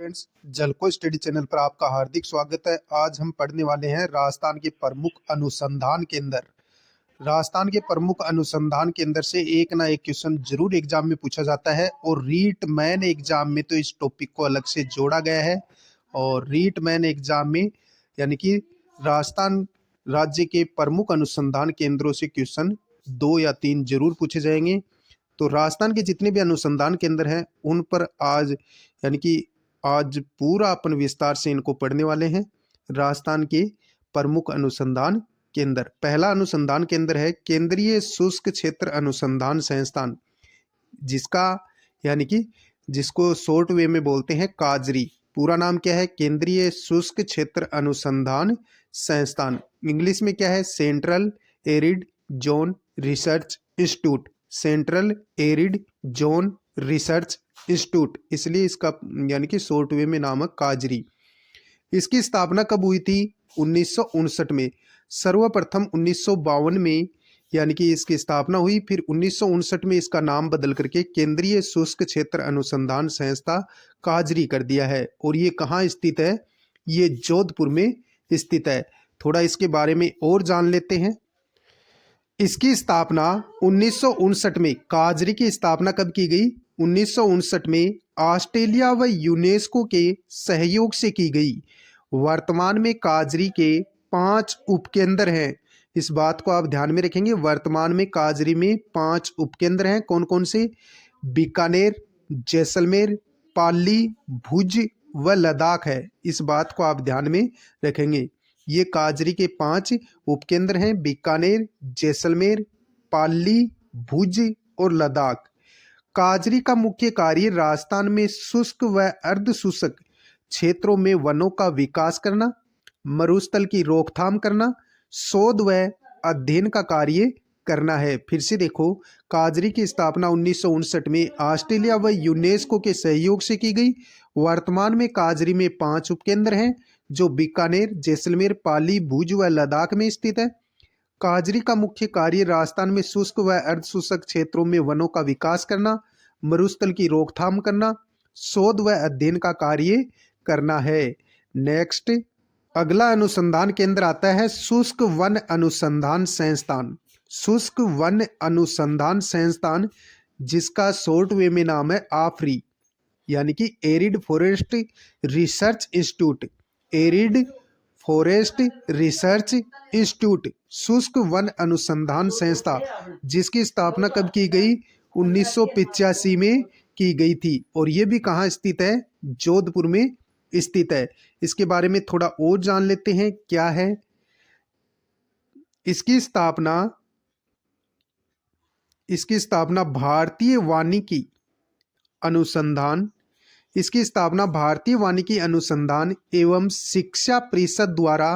Friends, जलको study channel पर आपका हार्दिक स्वागत है। आज हम पढ़ने वाले हैं राजस्थान के प्रमुख अनुसंधान केंद्र। राजस्थान के प्रमुख अनुसंधान केंद्र से एक ना एक क्वेश्चन जरूर एग्जाम में पूछा जाता है और रीट मैन एग्जाम में तो इस टॉपिक को अलग से जोड़ा गया है। और रीट मैन एग्जाम में यानी कि राजस्थान राज्य के प्रमुख अनुसंधान केंद्रों से क्वेश्चन 2 या 3 जरूर पूछे जाएंगे। तो राजस्थान के जितने भी अनुसंधान केंद्र हैं उन पर आज यानी कि आज पूरा अपन विस्तार से इनको पढ़ने वाले हैं। राजस्थान के प्रमुख अनुसंधान केंद्र, पहला अनुसंधान केंद्र है केंद्रीय शुष्क क्षेत्र अनुसंधान संस्थान, जिसका यानी कि जिसको शॉर्ट वे में बोलते हैं काजरी। पूरा नाम क्या है? केंद्रीय शुष्क क्षेत्र अनुसंधान संस्थान। इंग्लिश में क्या है? Central arid zone research institute. Central arid zone research institute, इसलिए इसका यानी कि शॉर्ट वे में नाम है काजरी। इसकी स्थापना कब हुई थी? 1959 में। सर्वप्रथम 1952 में यानी कि इसकी स्थापना हुई, फिर 1959 में इसका नाम बदल करके केंद्रीय शुष्क क्षेत्र अनुसंधान संस्था काजरी कर दिया है। और ये कहाँ स्थित है? ये जोधपुर में स्थित है। थोड़ा इसके बारे में और जान लेते हैं। इसकी स्थापना 1959 में, काजरी की स्थापना कब की गई? 1959 में ऑस्ट्रेलिया व यूनेस्को के सहयोग से की गई। वर्तमान में काजरी के 5 उपकेंद्र हैं। इस बात को आप ध्यान में रखेंगे। वर्तमान में काजरी में 5 उपकेंद्र हैं। कौन कौन से? बीकानेर, जैसलमेर, पाली, भुज व लद्दाख है। इस बात को आप ध्यान में रखेंगे। ये काजरी के 5 उपकेंद्र हैं: बीकानेर, जैसलमेर, पाली, भुज और लद्दाख। काजरी का मुख्य कार्य राजस्थान में शुष्क व अर्ध शुष्क क्षेत्रों में वनों का विकास करना, मरुस्थल की रोकथाम करना, शोध व अध्ययन का कार्य करना है। फिर से देखो, काजरी की स्थापना 1959 में ऑस्ट्रेलिया व यूनेस्को के सहयोग से की गई। वर्तमान में काजरी में 5 उपकेंद्र हैं जो बीकानेर, जैसलमेर, पाली, भुज व लद्दाख में स्थित है। काजरी का मुख्य कार्य राजस्थान में शुष्क व अर्धशुष्क क्षेत्रों में वनों का विकास करना, मरुस्थल की रोकथाम करना, शोध व अध्ययन का कार्य करना है। नेक्स्ट, अगला अनुसंधान केंद्र आता है शुष्क वन अनुसंधान संस्थान। शुष्क वन अनुसंधान संस्थान, जिसका शॉर्ट वे में नाम है आफरी, यानी कि arid forest research institute. Arid forest research institute, शुष्क वन अनुसंधान संस्था, जिसकी स्थापना कब की गई? 1985 में की गई थी। और ये भी कहाँ स्थित है? जोधपुर में स्थित है। इसके बारे में थोड़ा और जान लेते हैं क्या है। इसकी स्थापना भारतीय वानिकी अनुसंधान इसकी स्थापना भारतीय वानिकी अनुसंधान एवं शिक्षा परिषद द्वारा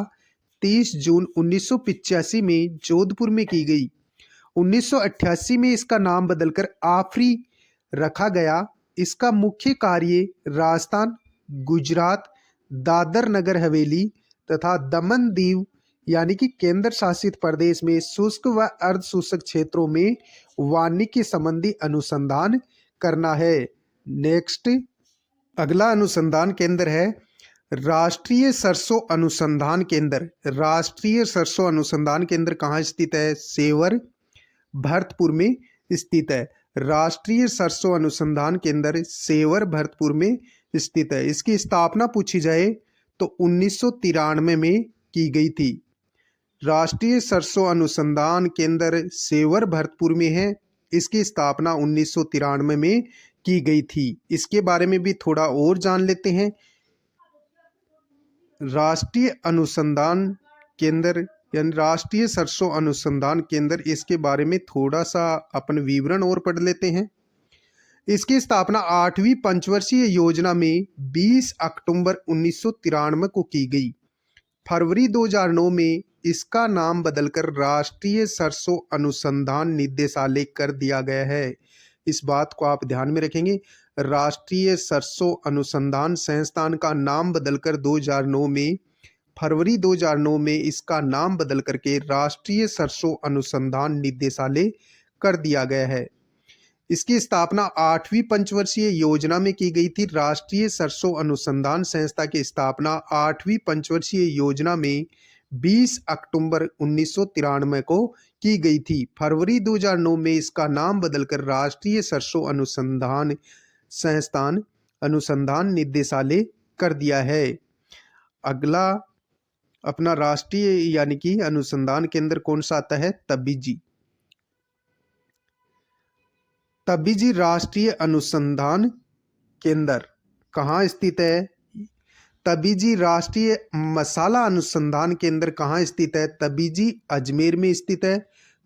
30 जून 1985 में जोधपुर में की गई। 1988 में इसका नाम बदलकर आफरी रखा गया। इसका मुख्य कार्य राजस्थान, गुजरात, दादर नगर हवेली तथा दमन दीव यानी कि केंद्र शासित प्रदेश में शुष्क व अर्धशुष्क क्षेत्रों में वानिकी संबंधी अनुसंधान करना है। नेक्स्ट, अगला अनुसंधान केंद्र है राष्ट्रीय सरसों अनुसंधान केंद्र। राष्ट्रीय सरसों अनुसंधान केंद्र कहाँ स्थित है? सेवर, भरतपुर में स्थित है। राष्ट्रीय सरसों अनुसंधान केंद्र सेवर, भरतपुर में स्थित है। इसकी स्थापना पूछी जाए तो 1993 में की गई थी। राष्ट्रीय सरसों अनुसंधान केंद्र सेवर, भरतपुर में है। इसकी स्थापना 1993 में की गई थी। इसके बारे में भी थोड़ा और जान लेते हैं। राष्ट्रीय अनुसंधान केंद्र यानी राष्ट्रीय सरसों अनुसंधान केंद्र, इसके बारे में थोड़ा सा अपन विवरण और पढ़ लेते हैं। इसकी स्थापना 8वीं पंचवर्षीय योजना में 20 अक्टूबर 1993 को की गई। फरवरी 2009 में इसका नाम बदलकर राष्ट्रीय सरसों अनुसंधान निदेशालय कर दिया गया है। इस बात को आप ध्यान में रखेंगे। राष्ट्रीय सरसों अनुसंधान संस्थान का नाम बदलकर 2009 में, फरवरी 2009 में इसका नाम बदल करके राष्ट्रीय सरसों अनुसंधान निदेशालय कर दिया गया है। इसकी स्थापना 8वीं पंचवर्षीय योजना में की गई थी। राष्ट्रीय सरसों अनुसंधान संस्था की स्थापना 8वीं पंचवर्षीय योजना में 20 अक्टूबर 1993 को की गई थी। फरवरी 2009 में इसका नाम बदलकर राष्ट्रीय सरसों अनुसंधान संस्थान अनुसंधान निदेशालय कर दिया है। अगला अपना राष्ट्रीय यानी कि अनुसंधान केंद्र कौन सा आता है? तबीजी। तबीजी राष्ट्रीय अनुसंधान केंद्र कहाँ स्थित है? तबीजी राष्ट्रीय मसाला अनुसंधान केंद्र कहाँ स्थित है? तबीजी अजमेर में स्थित है।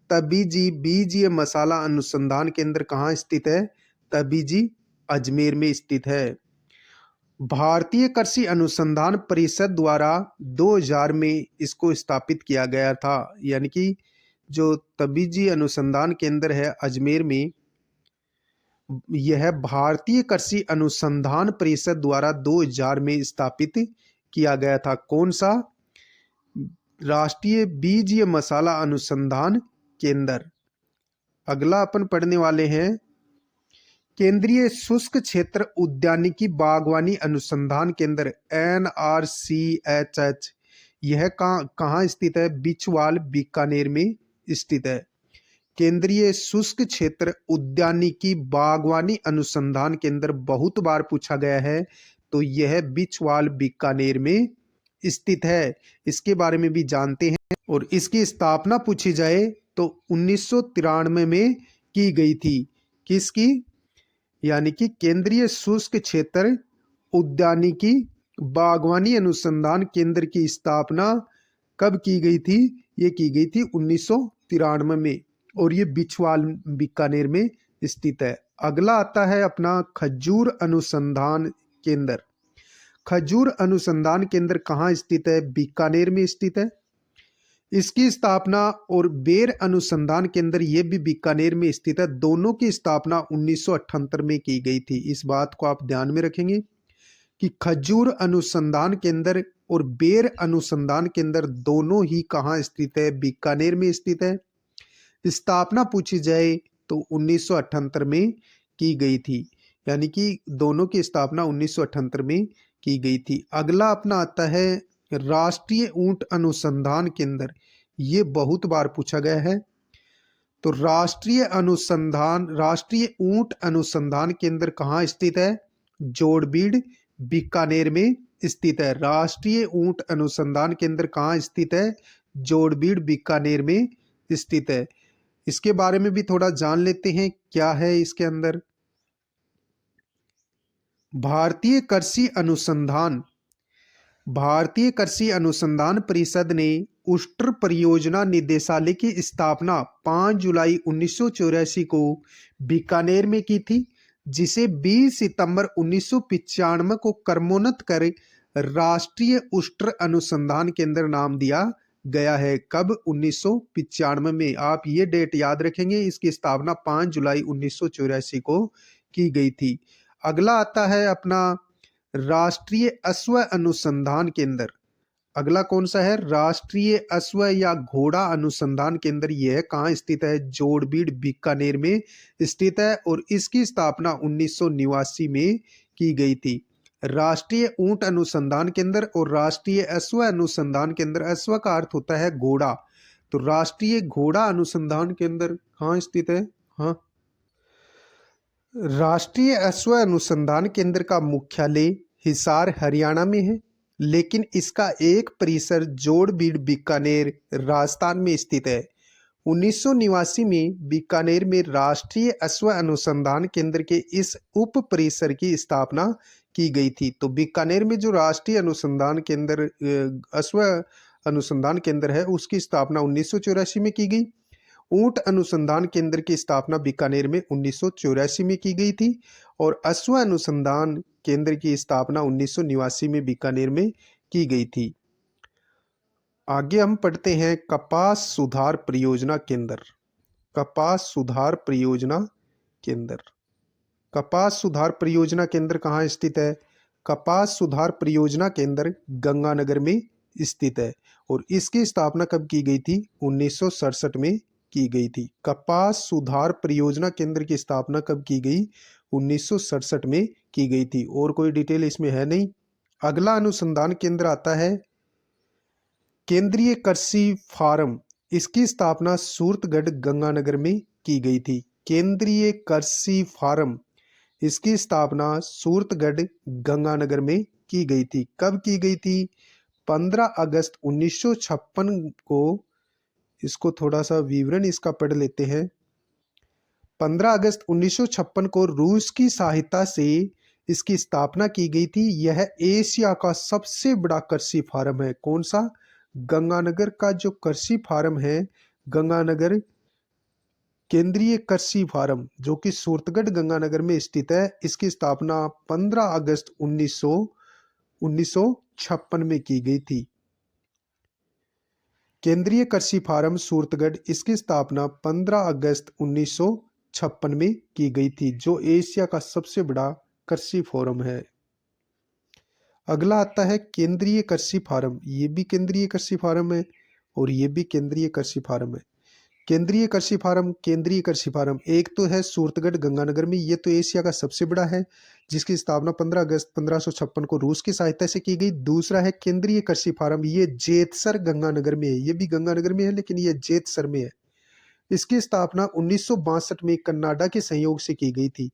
तबीजी बीजीय मसाला अनुसंधान केंद्र कहाँ स्थित है? तबीजी अजमेर में स्थित है। भारतीय कृषि अनुसंधान परिषद द्वारा 2000 में इसको स्थापित किया गया था। यानी कि जो तबीजी अनुसंधान केंद्र है अजमेर में, यह भारतीय कृषि अनुसंधान परिषद द्वारा 2000 में स्थापित किया गया था। कौन सा? राष्ट्रीय बीजीय मसाला अनुसंधान केंद्र। अगला अपन पढ़ने वाले हैं केंद्रीय शुष्क क्षेत्र उद्यानिकी बागवानी अनुसंधान केंद्र NRCHH। यह कहाँ स्थित है? बिछवाल बीकानेर में स्थित है। केंद्रीय शुष्क क्षेत्र उद्यानिकी बागवानी अनुसंधान केंद्र बहुत बार पूछा गया है, तो यह बिछवाल बीकानेर में स्थित है। इसके बारे में भी जानते हैं। और इसकी स्थापना पूछी जाए तो 1993 में की गई थी। किसकी? यानी कि केंद्रीय शुष्क क्षेत्र उद्यानिकी बागवानी अनुसंधान केंद्र की स्थापना कब की गई थी? ये की गई थी 1993 में, और ये बिछवाल बीकानेर में स्थित है। अगला आता है अपना खजूर अनुसंधान केंद्र। खजूर अनुसंधान केंद्र कहाँ स्थित है? बीकानेर में स्थित है। इसकी स्थापना और बेर अनुसंधान केंद्र ये भी बीकानेर में स्थित है। दोनों की स्थापना 1978 में की गई थी। इस बात को आप ध्यान में रखेंगे कि खजूर अनुसंधान केंद्र और बेर अनुसंधान केंद्र दोनों ही कहाँ स्थित है? बीकानेर में स्थित है। स्थापना पूछी जाए तो 1978 में की गई थी। यानी कि दोनों की स्थापना 1978 में की गई थी। अगला अपना आता है राष्ट्रीय ऊंट अनुसंधान केंद्र। ये बहुत बार पूछा गया है। तो राष्ट्रीय ऊंट अनुसंधान केंद्र कहाँ स्थित है? जोड़बीड़ बीकानेर में स्थित है। राष्ट्रीय ऊंट अनुसंधान केंद्र कहाँ स्थित है? जोड़बीड़ बीकानेर में स्थित है। इसके बारे में भी थोड़ा जान लेते हैं क्या है इसके अंदर। भारतीय कृषि अनुसंधान परिषद ने उष्ट्र परियोजना निदेशालय की स्थापना 5 जुलाई 1984 को बीकानेर में की थी, जिसे 20 सितंबर 1995 को क्रमोन्नत कर राष्ट्रीय उष्ट्र अनुसंधान केंद्र नाम दिया गया है। कब? 1995 में। आप ये डेट याद रखेंगे। इसकी स्थापना 5 जुलाई 1984 को की गई थी। अगला आता है अपना राष्ट्रीय अश्व अनुसंधान केंद्र। अगला कौन सा है? राष्ट्रीय अश्व या घोड़ा अनुसंधान केंद्र। यह कहाँ स्थित है? जोड़बीड़ बीकानेर में स्थित है, और इसकी स्थापना 1989 में की गई थी। राष्ट्रीय ऊंट अनुसंधान केंद्र और राष्ट्रीय अश्व अनुसंधान केंद्र। अश्व का अर्थ होता है घोड़ा, तो राष्ट्रीय घोड़ा अनुसंधान केंद्र कहाँ स्थित है? हाँ, राष्ट्रीय अश्व अनुसंधान केंद्र का मुख्यालय हिसार हरियाणा में है, लेकिन इसका एक परिसर जोड़बीड़ बीकानेर राजस्थान में स्थित है। 1989 में बीकानेर में राष्ट्रीय अश्व अनुसंधान केंद्र के इस उप परिसर की स्थापना की गई थी। तो बीकानेर में जो राष्ट्रीय अनुसंधान केंद्र अश्व अनुसंधान केंद्र है, उसकी स्थापना 1984 में की गई। ऊंट अनुसंधान केंद्र की स्थापना बीकानेर में 1984 में की गई थी, और अश्व अनुसंधान केंद्र की स्थापना 1989 में बीकानेर में की गई थी। आगे हम पढ़ते हैं कपास सुधार परियोजना केंद्र। कपास सुधार परियोजना केंद्र। कपास सुधार परियोजना केंद्र कहाँ स्थित है? कपास सुधार परियोजना केंद्र गंगानगर में स्थित है, और इसकी स्थापना कब की गई थी? 1967 में की गई थी। कपास सुधार परियोजना केंद्र की स्थापना कब की गई? 1967 में की गई थी। और कोई डिटेल इसमें है नहीं। अगला अनुसंधान केंद्र आता है केंद्रीय कृषि फार्म। इसकी स्थापना सूरतगढ़ गंगानगर में की गई थी। केंद्रीय कृषि फार्म, इसकी स्थापना सूरतगढ़ गंगानगर में की गई थी। कब की गई थी? 15 अगस्त 1956 को। इसको थोड़ा सा विवरण इसका पढ़ लेते हैं। 15 अगस्त 1956 को रूस की सहायता से इसकी स्थापना की गई थी। यह एशिया का सबसे बड़ा कृषि फार्म है। कौन सा? गंगानगर का जो कृषि फार्म है, गंगानगर केंद्रीय कृषि फार्म, जो कि सूरतगढ़ गंगानगर में स्थित है, इसकी स्थापना 15 अगस्त 1956 में की गई थी। केंद्रीय कृषि फार्म सूरतगढ़, इसकी स्थापना 15 अगस्त 1956 में की गई थी, जो एशिया का सबसे बड़ा कृषि फार्म है। अगला आता है केंद्रीय कृषि फार्म। ये भी केंद्रीय कृषि फार्म है और ये भी केंद्रीय कृषि फार्म है। केंद्रीय कृषि फार्म, केंद्रीय कृषि फार्म एक तो है सूरतगढ़ गंगानगर में, ये तो एशिया का सबसे बड़ा है, जिसकी स्थापना 15 अगस्त 1556 को रूस की सहायता से की गई। दूसरा है केंद्रीय कृषि फार्म, ये जेतसर गंगानगर में है। ये भी गंगानगर में है लेकिन ये जेतसर में है। इसकी स्थापना 1962 में कनाडा के सहयोग से की गई थी।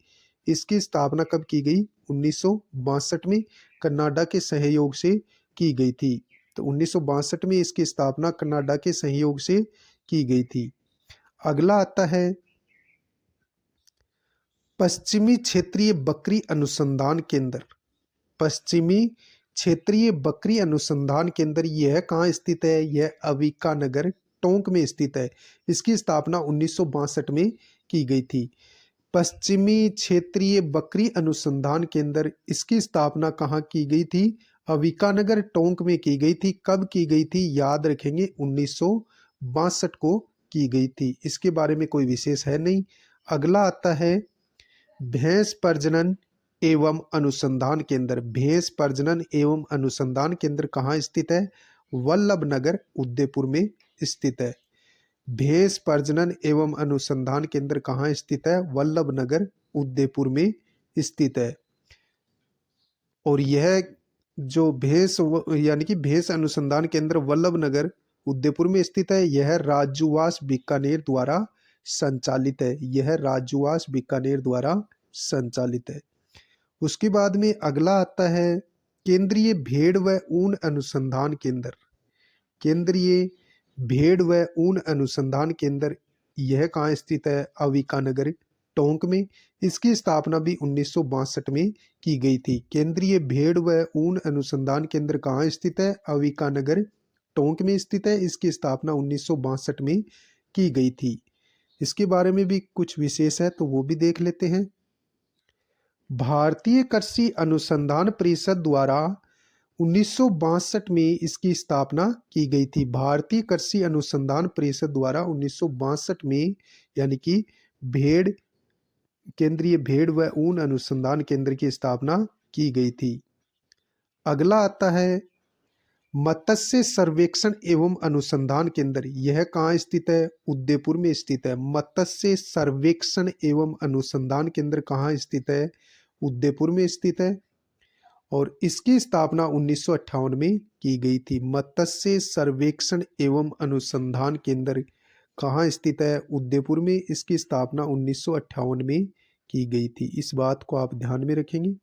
इसकी स्थापना कब की गई? 1962 में कनाडा के सहयोग से की गई थी। तो 1962 में इसकी स्थापना कनाडा के सहयोग से की गई थी। अगला आता है पश्चिमी क्षेत्रीय बकरी अनुसंधान केंद्र। पश्चिमी क्षेत्रीय बकरी अनुसंधान केंद्र यह कहाँ स्थित है? यह अविका नगर टोंक में स्थित है। इसकी स्थापना 1962 में की गई थी। पश्चिमी क्षेत्रीय बकरी अनुसंधान केंद्र, इसकी स्थापना कहाँ की गई थी? अविकानगर टोंक में की गई थी। कब की गई थी? याद रखेंगे 1962 को की गई थी। इसके बारे में कोई विशेष है नहीं। अगला आता है भैंस प्रजनन एवं अनुसंधान केंद्र। भैंस प्रजनन एवं अनुसंधान केंद्र कहाँ स्थित है? वल्लभ नगर उदयपुर में स्थित है। भैंस प्रजनन एवं अनुसंधान केंद्र कहाँ स्थित है? वल्लभ नगर उदयपुर में स्थित है। और यह जो भैंस यानी कि भैंस अनुसंधान केंद्र वल्लभ नगर उदयपुर में स्थित है, यह राजूवास बीकानेर द्वारा संचालित है। यह राजूवास बीकानेर द्वारा संचालित है। उसके बाद में अगला आता है केंद्रीय भेड़ व ऊन अनुसंधान केंद्र। केंद्रीय भेड़ व ऊन अनुसंधान केंद्र यह कहाँ स्थित है? अविकानगर टोंक में। इसकी स्थापना भी 1962 में की गई थी। केंद्रीय भेड़ व ऊन अनुसंधान केंद्र कहाँ स्थित है? अविकानगर टोंक में स्थित है। इसकी स्थापना 1962 में की गई थी। इसके बारे में भी कुछ विशेष है तो वो भी देख लेते हैं। भारतीय कृषि अनुसंधान परिषद द्वारा 1962 में इसकी स्थापना की गई थी। भारतीय कृषि अनुसंधान परिषद द्वारा 1962 में यानी कि भेड़ केंद्रीय भेड़ व ऊन अनुसंधान केंद्र की स्थापना की गई थी। अगला आता है मत्स्य सर्वेक्षण एवं अनुसंधान केंद्र। यह कहाँ स्थित है? उदयपुर में स्थित है। मत्स्य सर्वेक्षण एवं अनुसंधान केंद्र कहाँ स्थित है? उदयपुर में स्थित है। और इसकी स्थापना 1958 में की गई थी। मत्स्य सर्वेक्षण एवं अनुसंधान केंद्र कहाँ स्थित है? उदयपुर में। इसकी स्थापना 1958 में की गई थी। इस बात को आप ध्यान में रखेंगे।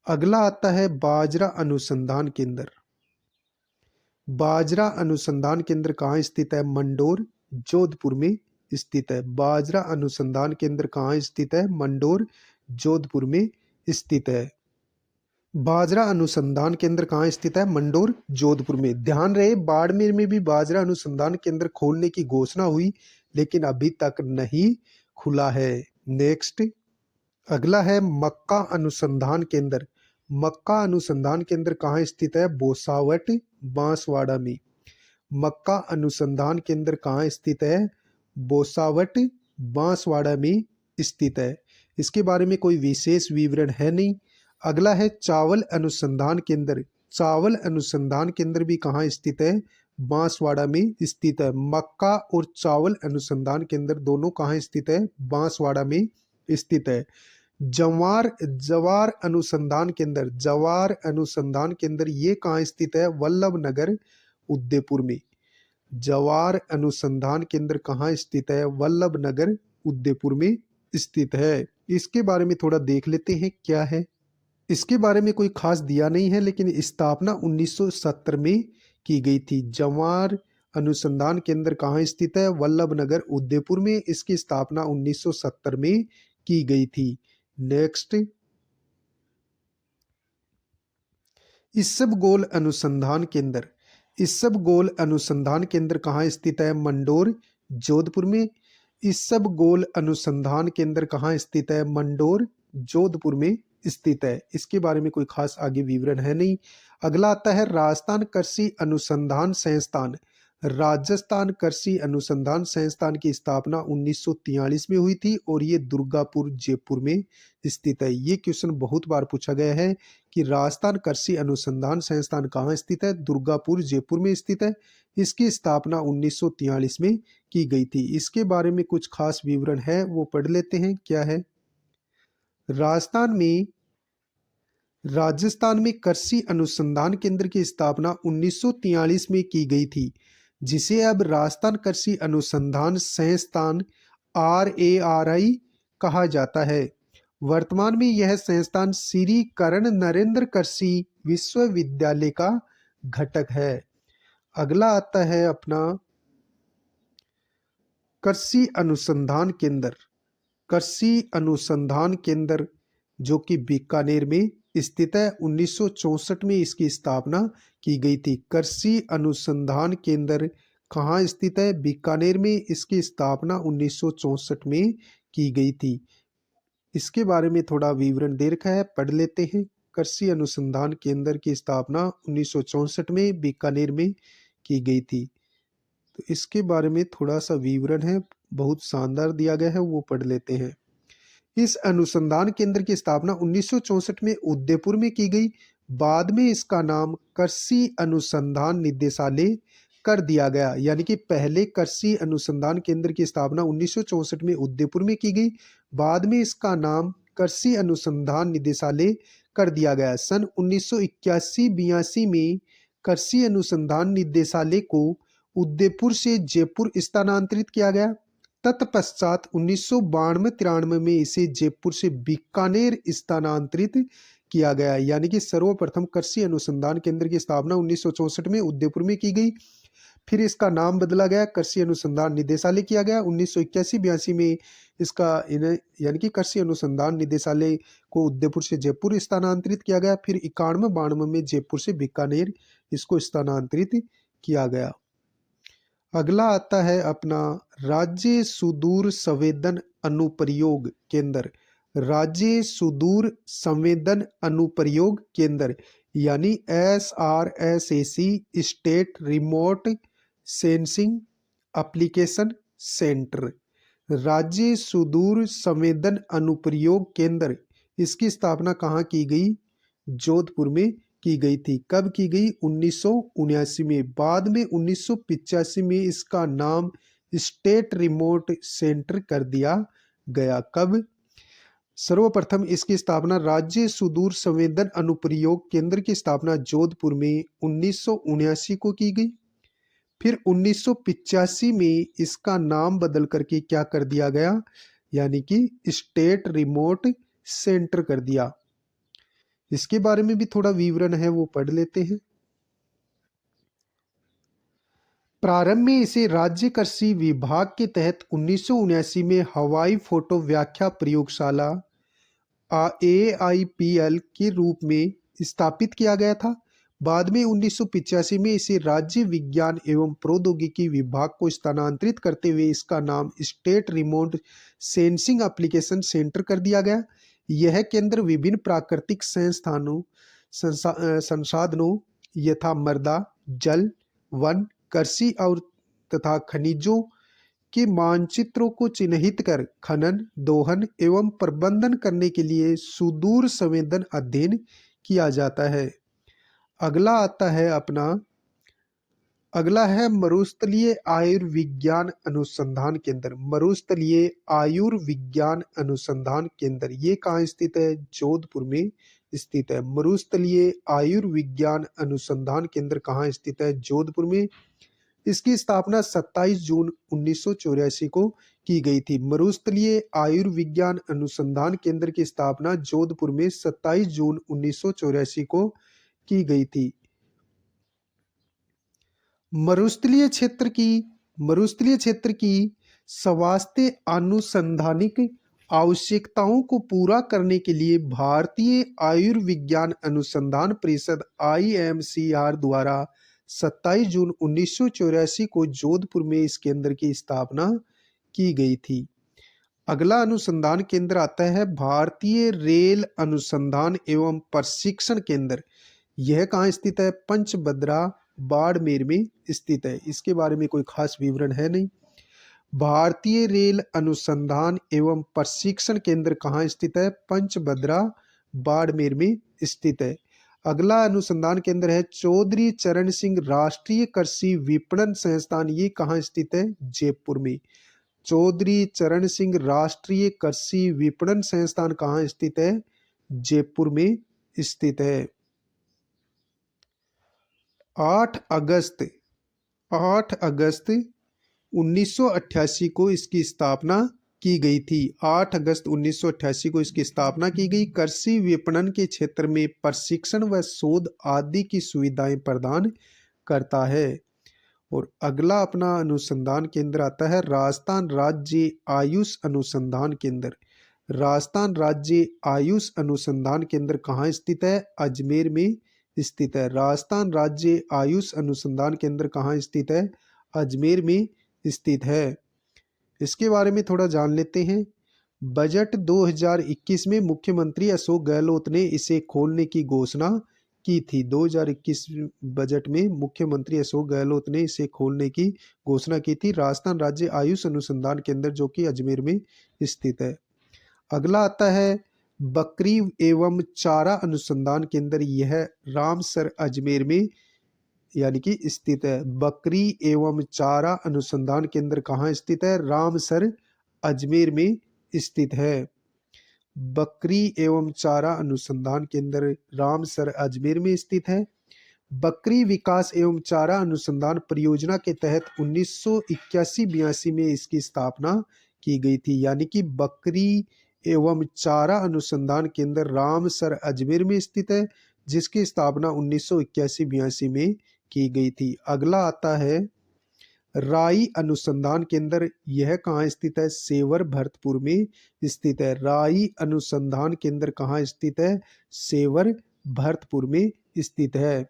अगला आता है बाजरा अनुसंधान केंद्र। बाजरा अनुसंधान केंद्र कहाँ स्थित है? मंडोर जोधपुर में स्थित है। बाजरा अनुसंधान केंद्र कहाँ स्थित है? मंडोर जोधपुर में स्थित है। बाजरा अनुसंधान केंद्र कहाँ स्थित है? मंडोर जोधपुर में। ध्यान रहे बाड़मेर में भी बाजरा अनुसंधान केंद्र खोलने की घोषणा हुई लेकिन अभी तक नहीं खुला है। नेक्स्ट अगला है मक्का अनुसंधान केंद्र। मक्का अनुसंधान केंद्र कहाँ स्थित है? बोसावट बांसवाड़ा में। मक्का अनुसंधान केंद्र कहाँ स्थित है? बोसावट बांसवाड़ा में स्थित है। इसके बारे में कोई विशेष विवरण है नहीं। अगला है चावल अनुसंधान केंद्र। चावल अनुसंधान केंद्र भी कहाँ स्थित है? बांसवाड़ा में स्थित है। मक्का और चावल अनुसंधान केंद्र दोनों कहाँ स्थित है? बांसवाड़ा में स्थित है। जवार जवार अनुसंधान केंद्र, जवार अनुसंधान केंद्र ये कहाँ स्थित है? वल्लभ नगर उदयपुर में। जवार अनुसंधान केंद्र कहाँ स्थित है? वल्लभ नगर उदयपुर में स्थित है। इसके बारे में थोड़ा देख लेते हैं क्या है। इसके बारे में कोई खास दिया नहीं है, लेकिन स्थापना 1970 में की गई थी। जवार अनुसंधान केंद्र कहाँ स्थित है? वल्लभ नगर उदयपुर में। इसकी स्थापना 1970 में की गई थी। नेक्स्ट, इसबगोल अनुसंधान केंद्र, इसबगोल अनुसंधान केंद्र कहाँ स्थित है? मंडोर जोधपुर में। इसबगोल अनुसंधान केंद्र कहाँ स्थित है? मंडोर जोधपुर में स्थित है। इसके बारे में कोई खास आगे विवरण है नहीं। अगला आता है राजस्थान कृषि अनुसंधान संस्थान। राजस्थान कृषि अनुसंधान संस्थान की स्थापना 1943 में हुई थी और ये दुर्गापुर जयपुर में स्थित है। ये क्वेश्चन बहुत बार पूछा गया है कि राजस्थान कृषि अनुसंधान संस्थान कहाँ स्थित है? दुर्गापुर जयपुर में स्थित है। इसकी स्थापना 1943 में की गई थी। इसके बारे में कुछ खास विवरण है, वो पढ़ लेते हैं क्या है। राजस्थान में कृषि अनुसंधान केंद्र की स्थापना 1943 में की गई थी, जिसे अब राजस्थान कृषि अनुसंधान संस्थान RARI कहा जाता है। वर्तमान में यह संस्थान श्री कर्ण नरेंद्र कृषि विश्वविद्यालय का घटक है। अगला आता है अपना कृषि अनुसंधान केंद्र। कृषि अनुसंधान केंद्र जो कि बीकानेर में स्थित है। 1964 में इसकी स्थापना की गई थी। कृषि अनुसंधान केंद्र कहाँ स्थित है? बीकानेर में। इसकी स्थापना 1964 में की गई थी। इसके बारे में थोड़ा विवरण दे रखा है, पढ़ लेते हैं। कृषि अनुसंधान केंद्र की स्थापना 1964 में बीकानेर में की गई थी। तो इसके बारे में थोड़ा सा विवरण है, बहुत शानदार दिया गया है, वो पढ़ लेते हैं। इस अनुसंधान केंद्र की स्थापना 1964 में उदयपुर में की गई। बाद में इसका नाम कृषि अनुसंधान निदेशालय कर दिया गया। यानी कि पहले कृषि अनुसंधान केंद्र की स्थापना 1964 में उदयपुर में की गई, बाद में इसका नाम कृषि अनुसंधान निदेशालय कर दिया गया। सन 1981-82 में कृषि अनुसंधान निदेशालय को उदयपुर से जयपुर स्थानांतरित किया गया। तत्पश्चात 1992-93 में इसे जयपुर से बीकानेर स्थानांतरित किया गया। यानी कि सर्वप्रथम कृषि अनुसंधान केंद्र की स्थापना 1964 में उदयपुर में की गई, फिर इसका नाम बदला गया, कृषि अनुसंधान निदेशालय किया गया। 1981-82 में इसका यानी कि कृषि अनुसंधान निदेशालय को उदयपुर से जयपुर स्थानांतरित किया गया। फिर 91-92 में जयपुर से बीकानेर इसको स्थानांतरित किया गया। अगला आता है अपना राज्य सुदूर संवेदन अनुप्रयोग केंद्र। राज्य सुदूर संवेदन अनुप्रयोग केंद्र यानी SRSAC, state remote sensing application centre. राज्य सुदूर संवेदन अनुप्रयोग केंद्र, इसकी स्थापना कहाँ की गई? जोधपुर में की गई थी। कब की गई? 1979 में। बाद में 1985 में इसका नाम स्टेट रिमोट सेंटर कर दिया गया। कब? सर्वप्रथम इसकी स्थापना राज्य सुदूर संवेदन अनुप्रयोग केंद्र की स्थापना जोधपुर में 1979 को की गई। फिर 1985 में इसका नाम बदल करके क्या कर दिया गया? यानी कि स्टेट रिमोट सेंटर कर दिया। इसके बारे में भी थोड़ा विवरण है, वो पढ़ लेते हैं। प्रारंभ में इसे राज्य कृषि विभाग के तहत 1979 में हवाई फोटो व्याख्या प्रयोगशाला AIPL के रूप में स्थापित किया गया था। बाद में 1985 में इसे राज्य विज्ञान एवं प्रौद्योगिकी विभाग को स्थानांतरित करते हुए इसका नाम state remote sensing application centre कर दिया गया। यह केंद्र विभिन्न प्राकृतिक संसाधनों यथा मृदा, जल, वन, कृषि और तथा खनिजों के मानचित्रों को चिन्हित कर खनन, दोहन एवं प्रबंधन करने के लिए सुदूर संवेदन अध्ययन किया जाता है। अगला आता है अपना अगला है मरुस्थलीय आयुर्विज्ञान अनुसंधान केंद्र। मरुस्थलीय आयुर्विज्ञान अनुसंधान केंद्र ये कहाँ स्थित है? जोधपुर में स्थित है। मरुस्थलीय आयुर्विज्ञान अनुसंधान केंद्र कहाँ स्थित है? जोधपुर में। इसकी स्थापना 27 जून 1984 को की गई थी। मरुस्थलीय आयुर्विज्ञान अनुसंधान केंद्र की स्थापना जोधपुर में 27 जून 1984 को की गई थी। मरुस्थलीय क्षेत्र की स्वास्थ्य अनुसंधानिक आवश्यकताओं को पूरा करने के लिए भारतीय आयुर्विज्ञान अनुसंधान परिषद IMCR द्वारा 27 जून 1984 को जोधपुर में इस केंद्र की स्थापना की गई थी। अगला अनुसंधान केंद्र आता है भारतीय रेल अनुसंधान एवं प्रशिक्षण केंद्र। यह कहाँ स्थित है? पंचभद्रा बाड़मेर में स्थित है। इसके बारे में कोई खास विवरण है नहीं। भारतीय रेल अनुसंधान एवं प्रशिक्षण केंद्र कहाँ स्थित है? पंचभद्रा बाड़मेर में स्थित है। अगला अनुसंधान केंद्र है चौधरी चरण सिंह राष्ट्रीय कृषि विपणन संस्थान। ये कहाँ स्थित है? जयपुर में। चौधरी चरण सिंह राष्ट्रीय कृषि विपणन संस्थान कहाँ स्थित है? जयपुर में स्थित है। 8 अगस्त 1988 को इसकी स्थापना की गई थी। 8 अगस्त 1988 को इसकी स्थापना की गई। कृषि विपणन के क्षेत्र में प्रशिक्षण व शोध आदि की सुविधाएं प्रदान करता है। और अगला अपना अनुसंधान केंद्र आता है राजस्थान राज्य आयुष अनुसंधान केंद्र। राजस्थान राज्य आयुष अनुसंधान केंद्र कहाँ स्थित है? अजमेर में स्थित है। राजस्थान राज्य आयुष अनुसंधान केंद्र कहाँ स्थित है? अजमेर में स्थित है। इसके बारे में थोड़ा जान लेते हैं। बजट 2021 में मुख्यमंत्री अशोक गहलोत ने इसे खोलने की घोषणा की थी। 2021 बजट में मुख्यमंत्री अशोक गहलोत ने इसे खोलने की घोषणा की थी। राजस्थान राज्य आयुष अनुसंधान केंद्र जो कि अजमेर में स्थित है। अगला आता है बकरी एवं चारा अनुसंधान केंद्र। यह रामसर अजमेर में यानी कि स्थित है। बकरी एवं चारा अनुसंधान केंद्र कहाँ स्थित है? रामसर अजमेर में स्थित है। बकरी एवं चारा अनुसंधान केंद्र रामसर अजमेर में स्थित है। बकरी विकास एवं चारा अनुसंधान परियोजना के तहत 1981-82 में इसकी स्थापना की गई थी। यानी कि बकरी एवं चारा अनुसंधान केंद्र रामसर अजमेर में स्थित है, जिसकी स्थापना 1981-82 में की गई थी। अगला आता है राई अनुसंधान केंद्र। यह कहाँ स्थित है? सेवर भरतपुर में स्थित है। राई अनुसंधान केंद्र कहाँ स्थित है? सेवर भरतपुर में स्थित है।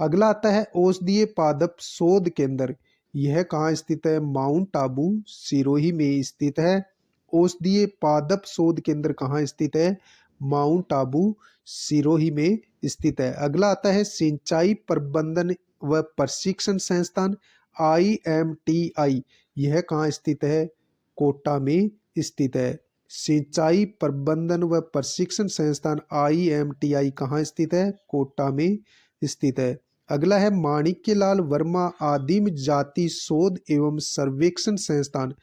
अगला आता है औषधीय पादप शोध केंद्र। यह कहाँ स्थित है? माउंट आबू सिरोही में स्थित है। औषधीय पादप शोध केंद्र कहाँ स्थित है? माउंट आबू सिरोही में स्थित है। अगला आता है सिंचाई प्रबंधन व प्रशिक्षण संस्थान IMTI। यह कहाँ स्थित है? कोटा में स्थित है। सिंचाई प्रबंधन व प्रशिक्षण संस्थान IMTI कहाँ स्थित है? कोटा में स्थित है। अगला है माणिक्यलाल वर्मा आदिम जाति शोध एवं सर्वेक्षण संस्थान।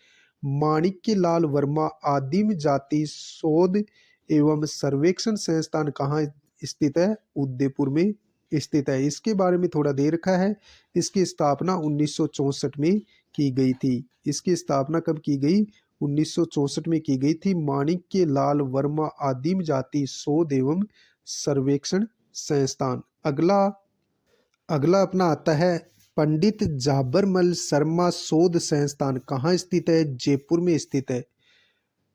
माणिक्यलाल वर्मा आदिम जाति शोध एवं सर्वेक्षण संस्थान कहाँ स्थित है? उदयपुर में स्थित है। इसके बारे में थोड़ा दे रखा है। इसकी स्थापना 1964 में की गई थी। इसकी स्थापना कब की गई? 1964 में की गई थी। माणिक्यलाल वर्मा आदिम जाति शोध एवं सर्वेक्षण संस्थान। अगला अपना आता है पंडित झाबरमल शर्मा शोध संस्थान। कहाँ स्थित है? जयपुर में स्थित है।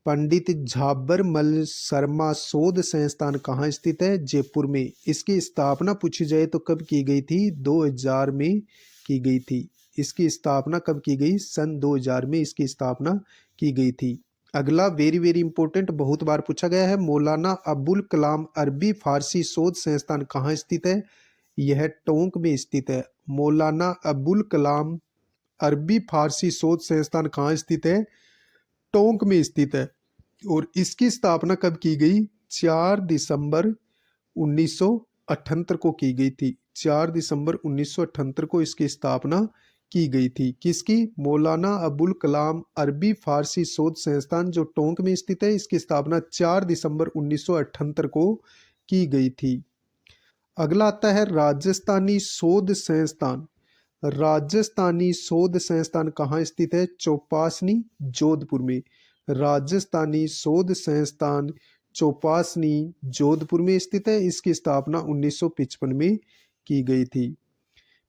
पंडित झाबरमल शर्मा शोध संस्थान कहाँ स्थित है? जयपुर में। इसकी स्थापना पूछी जाए तो कब की गई थी? 2000 में की गई थी। इसकी स्थापना कब की गई? सन 2000 में इसकी स्थापना की गई थी। अगला वेरी वेरी इंपॉर्टेंट, बहुत बार पूछा गया है। मौलाना अबुल कलाम अरबी फारसी शोध संस्थान कहाँ स्थित है? यह टोंक में स्थित है। मौलाना अबुल कलाम अरबी फारसी शोध संस्थान कहाँ स्थित है? टोंक में स्थित है। और इसकी स्थापना कब की गई? 4 दिसंबर 1978 को की गई थी। 4 दिसंबर 1978 को इसकी स्थापना की गई थी। किसकी? मौलाना अबुल कलाम अरबी फारसी शोध संस्थान जो टोंक में स्थित है, इसकी स्थापना 4 दिसंबर 1978 को की गई थी। अगला आता है राजस्थानी शोध संस्थान। राजस्थानी शोध संस्थान कहाँ स्थित है? चौपासनी, जोधपुर में। राजस्थानी शोध संस्थान चौपासनी, जोधपुर में स्थित है। इसकी स्थापना 1955 में की गई थी।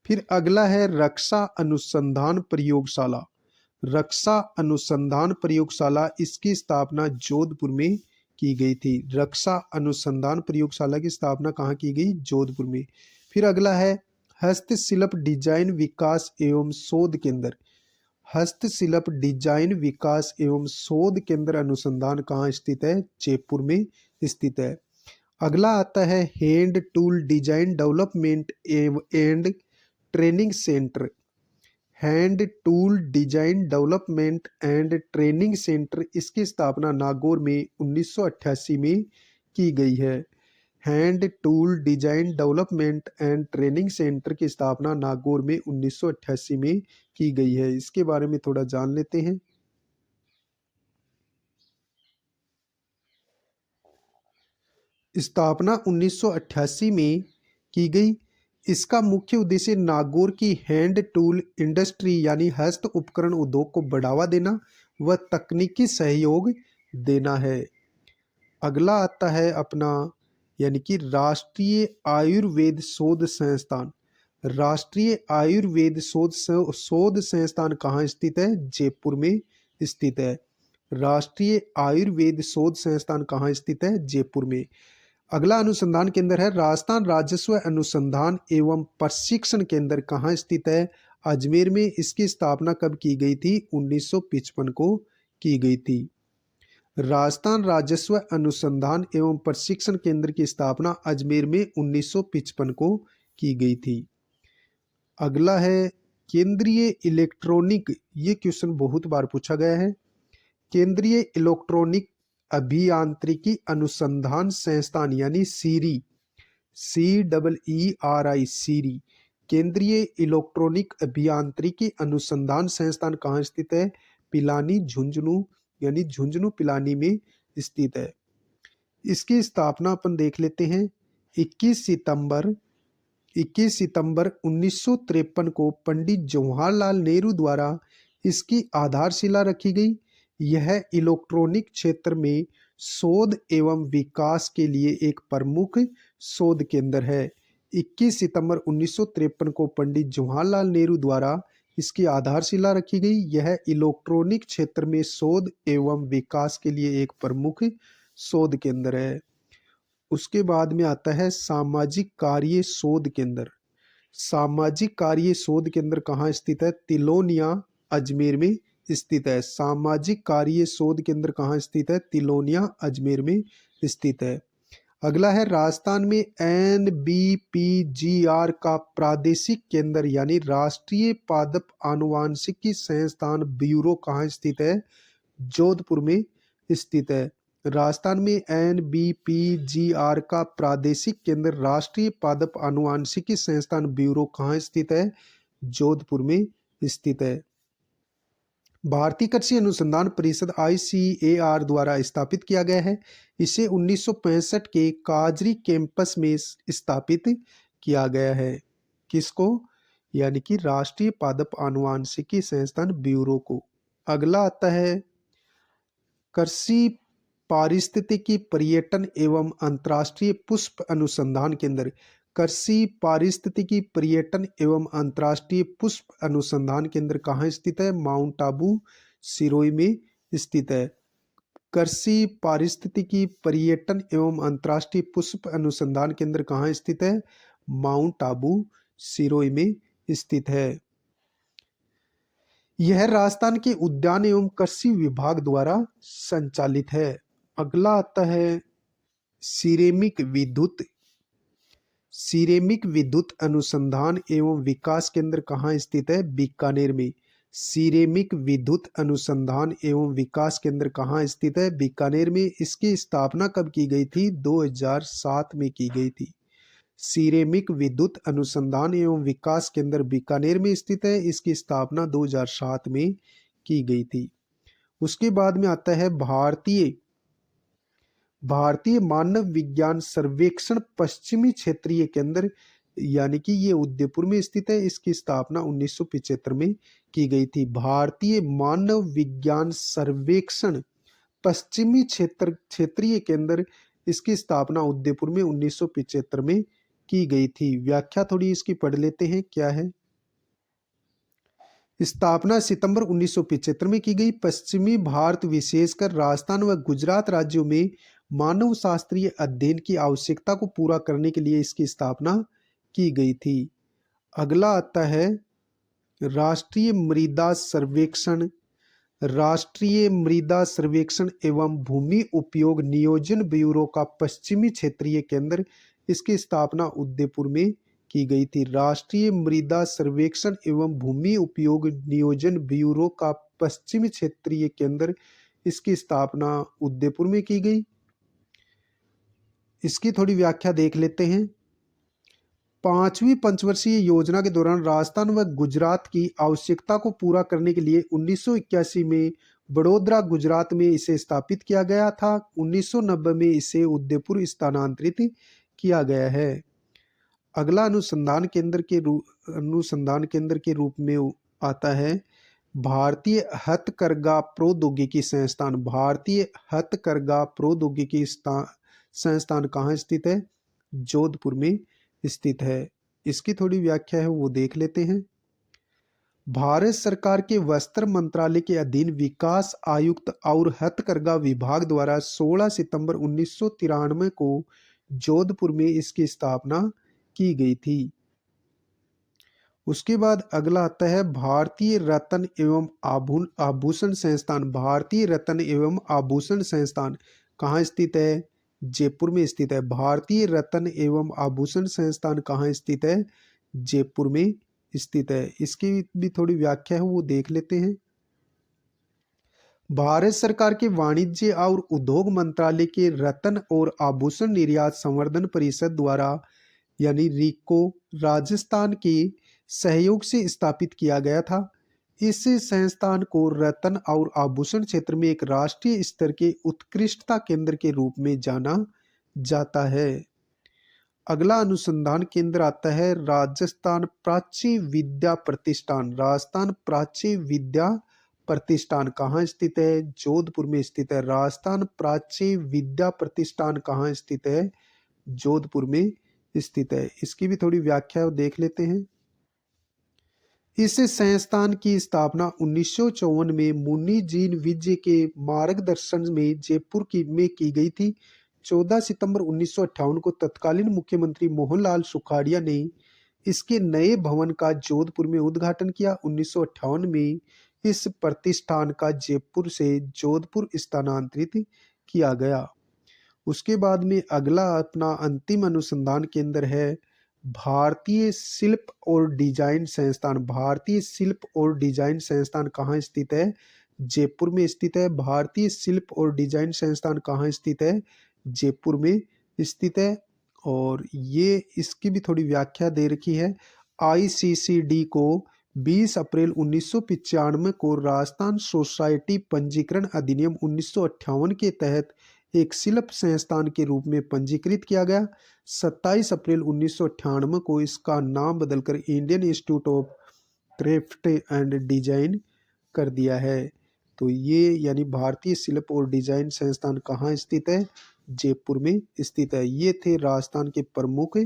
फिर अगला है रक्षा अनुसंधान प्रयोगशाला। रक्षा अनुसंधान प्रयोगशाला, इसकी स्थापना जोधपुर में की गई थी। रक्षा अनुसंधान प्रयोगशाला की स्थापना कहाँ की गई? जोधपुर में। फिर अगला है हस्तशिल्प डिजाइन विकास एवं शोध केंद्र। हस्तशिल्प डिजाइन विकास एवं शोध केंद्र अनुसंधान कहाँ स्थित है? जयपुर में स्थित है। अगला आता है hand tool design development and training centre. Hand tool design development and training centre, इसकी स्थापना नागौर में 1988 में की गई है। Hand tool design development and training centre की स्थापना नागौर में 1988 में की गई है। इसके बारे में थोड़ा जान लेते हैं। स्थापना 1988 में की गई। इसका मुख्य उद्देश्य नागौर की हैंड टूल इंडस्ट्री यानी हस्त उपकरण उद्योग को बढ़ावा देना व तकनीकी सहयोग देना है। अगला आता है अपना यानी कि राष्ट्रीय आयुर्वेद शोध संस्थान। राष्ट्रीय आयुर्वेद शोध संस्थान कहाँ स्थित है? जयपुर में स्थित है। राष्ट्रीय आयुर्वेद शोध संस्थान कहाँ स्थित है? जयपुर में। अगला अनुसंधान केंद्र है राजस्थान राजस्व अनुसंधान एवं प्रशिक्षण केंद्र कहाँ स्थित है? अजमेर में। इसकी स्थापना कब की गई थी? 1955 को की गई थी। राजस्थान राजस्व अनुसंधान एवं प्रशिक्षण केंद्र की स्थापना अजमेर में 1955 को की गई थी। अगला है केंद्रीय इलेक्ट्रॉनिक, ये क्वेश्चन बहुत बार पूछा गया है। केंद्रीय इलेक्ट्रॉनिक अभियांत्रिकी अनुसंधान संस्थान यानी सीरी, CEERI, सीरी। केंद्रीय इलेक्ट्रॉनिक अभियांत्रिकी अनुसंधान संस्थान कहाँ स्थित है? पिलानी, झुंझुनू यानी झुंझुनू पिलानी में स्थित है। इसकी स्थापना अपन देख लेते हैं। 21 सितंबर 1953 को पंडित जवाहरलाल नेहरू द्वारा इसकी आधारशिला रखी गई। यह इलेक्ट्रॉनिक क्षेत्र में शोध एवं विकास के लिए एक प्रमुख शोध केंद्र है। 21 सितंबर 1953 को पंडित जवाहरलाल नेहरू द्वारा इसकी आधारशिला रखी गई। यह इलेक्ट्रॉनिक क्षेत्र में शोध एवं विकास के लिए एक प्रमुख शोध केंद्र है। उसके बाद में आता है सामाजिक कार्य शोध केंद्र। सामाजिक कार्य शोध केंद्र कहाँ स्थित है? तिलोनिया, अजमेर में स्थित है। सामाजिक कार्य शोध केंद्र कहाँ स्थित है? तिलोनिया, अजमेर में स्थित है। अगला है राजस्थान में NBPGR का प्रादेशिक केंद्र यानी राष्ट्रीय पादप आनुवांशिकी संस्थान ब्यूरो कहाँ स्थित है? जोधपुर में स्थित है। राजस्थान में NBPGR का प्रादेशिक केंद्र राष्ट्रीय पादप आनुवांशिकी संस्थान ब्यूरो कहाँ स्थित है? जोधपुर में स्थित है। भारतीय कृषि अनुसंधान परिषद ICAR द्वारा स्थापित किया गया है। इसे 1965 के काजरी कैंपस में स्थापित किया गया है। किसको? यानी कि राष्ट्रीय पादप आनुवांशिकी संस्थान ब्यूरो को। अगला आता है कृषि पारिस्थितिकी पर्यटन एवं अंतर्राष्ट्रीय पुष्प अनुसंधान केंद्र। कृषि पारिस्थितिकी पर्यटन एवं अंतर्राष्ट्रीय पुष्प अनुसंधान केंद्र कहाँ स्थित है? माउंट आबू, सिरोही में स्थित है। कृषि पारिस्थितिकी पर्यटन एवं अंतर्राष्ट्रीय पुष्प अनुसंधान केंद्र कहाँ स्थित है? माउंट आबू, सिरोही में स्थित है। यह राजस्थान के उद्यान एवं कृषि विभाग द्वारा संचालित है। अगला आता है सिरेमिक विद्युत। सिरेमिक विद्युत अनुसंधान एवं विकास केंद्र कहाँ स्थित है? बीकानेर में। सिरेमिक विद्युत अनुसंधान एवं विकास केंद्र कहाँ स्थित है? बीकानेर में। इसकी स्थापना कब की गई थी? 2007 में की गई थी। सिरेमिक विद्युत अनुसंधान एवं विकास केंद्र बीकानेर में स्थित है। इसकी स्थापना 2007 में की गई थी। उसके बाद में आता है भारतीय मानव विज्ञान सर्वेक्षण पश्चिमी क्षेत्रीय केंद्र, यानी कि ये उदयपुर में स्थित है। इसकी स्थापना 1975 में की गई थी। भारतीय मानव विज्ञान सर्वेक्षण पश्चिमी क्षेत्रीय केंद्र, इसकी स्थापना उदयपुर में 1975 में की गई थी। व्याख्या थोड़ी इसकी पढ़ लेते हैं, क्या है। स्थापना सितंबर 1975 में की गई। पश्चिमी भारत विशेषकर राजस्थान व गुजरात राज्यों में मानव शास्त्रीय अध्ययन की आवश्यकता को पूरा करने के लिए इसकी स्थापना की गई थी। अगला आता है राष्ट्रीय मृदा सर्वेक्षण एवं भूमि उपयोग नियोजन ब्यूरो का पश्चिमी क्षेत्रीय केंद्र, इसकी स्थापना उदयपुर में की गई थी। राष्ट्रीय मृदा सर्वेक्षण एवं भूमि उपयोग नियोजन ब्यूरो का पश्चिमी क्षेत्रीय केंद्र, इसकी स्थापना उदयपुर में की गई। इसकी थोड़ी व्याख्या देख लेते हैं। 5वीं पंचवर्षीय योजना के दौरान राजस्थान व गुजरात की आवश्यकता को पूरा करने के लिए 1981 में बड़ोदरा गुजरात में इसे स्थापित किया गया था। 1990 में इसे उदयपुर स्थानांतरित किया गया है। अगला अनुसंधान केंद्र के रूप में आता है भारतीय हथकरघा प्रौद्योगिकी संस्थान। भारतीय हथकरघा प्रौद्योगिकी संस्थान कहाँ स्थित है? जोधपुर में स्थित है। इसकी थोड़ी व्याख्या है, वो देख लेते हैं। भारत सरकार के वस्त्र मंत्रालय के अधीन विकास आयुक्त और हथकरघा विभाग द्वारा 16 सितंबर 1993 को जोधपुर में इसकी स्थापना की गई थी। उसके बाद अगला आता है भारतीय रत्न एवं आभूषण संस्थान। भारतीय रत्न एवं आभूषण संस्थान कहाँ स्थित है? जयपुर में स्थित है। भारतीय रत्न एवं आभूषण संस्थान कहाँ स्थित है? जयपुर में स्थित है। इसकी भी थोड़ी व्याख्या है, वो देख लेते हैं। भारत सरकार के वाणिज्य और उद्योग मंत्रालय के रत्न और आभूषण निर्यात संवर्धन परिषद द्वारा यानी रीको राजस्थान के सहयोग से स्थापित किया गया था। इस संस्थान को रत्न और आभूषण क्षेत्र में एक राष्ट्रीय स्तर के उत्कृष्टता केंद्र के रूप में जाना जाता है। अगला अनुसंधान केंद्र आता है राजस्थान प्राच्य विद्या प्रतिष्ठान। राजस्थान प्राच्य विद्या प्रतिष्ठान कहाँ स्थित है? जोधपुर में स्थित है। राजस्थान प्राच्य विद्या प्रतिष्ठान कहाँ स्थित है? जोधपुर में स्थित है। इसकी भी थोड़ी व्याख्या देख लेते हैं। इस संस्थान की स्थापना 1954 में मुनि जीन विजय के मार्गदर्शन में जयपुर में की गई थी। 14 सितंबर 1958 को तत्कालीन मुख्यमंत्री मोहनलाल सुखाड़िया ने इसके नए भवन का जोधपुर में उद्घाटन किया। 1958 में इस प्रतिष्ठान का जयपुर से जोधपुर स्थानांतरित किया गया। उसके बाद में अगला अपना अंतिम अनुसंधान केंद्र है भारतीय शिल्प और डिजाइन संस्थान। भारतीय शिल्प और डिजाइन संस्थान कहाँ स्थित है? जयपुर में स्थित है। भारतीय शिल्प और डिजाइन संस्थान कहाँ स्थित है? जयपुर में स्थित है। और ये इसकी भी थोड़ी व्याख्या दे रखी है। ICCD को 20 अप्रैल 1995 को राजस्थान सोसाइटी पंजीकरण अधिनियम 1958 के तहत एक शिल्प संस्थान के रूप में पंजीकृत किया गया। 27 अप्रैल 1998 को इसका नाम बदलकर Indian institute of craft and design कर दिया है। तो ये यानी भारतीय शिल्प और डिजाइन संस्थान कहाँ स्थित है? जयपुर में स्थित है। ये थे राजस्थान के प्रमुख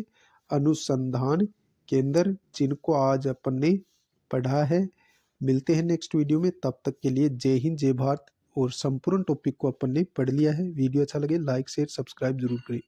अनुसंधान केंद्र जिनको आज अपन ने पढ़ा है। मिलते हैं नेक्स्ट वीडियो में, तब तक के लिए जय हिंद जय भारत। और संपूर्ण टॉपिक को अपन ने पढ़ लिया है। वीडियो अच्छा लगे लाइक शेयर सब्सक्राइब जरूर करें।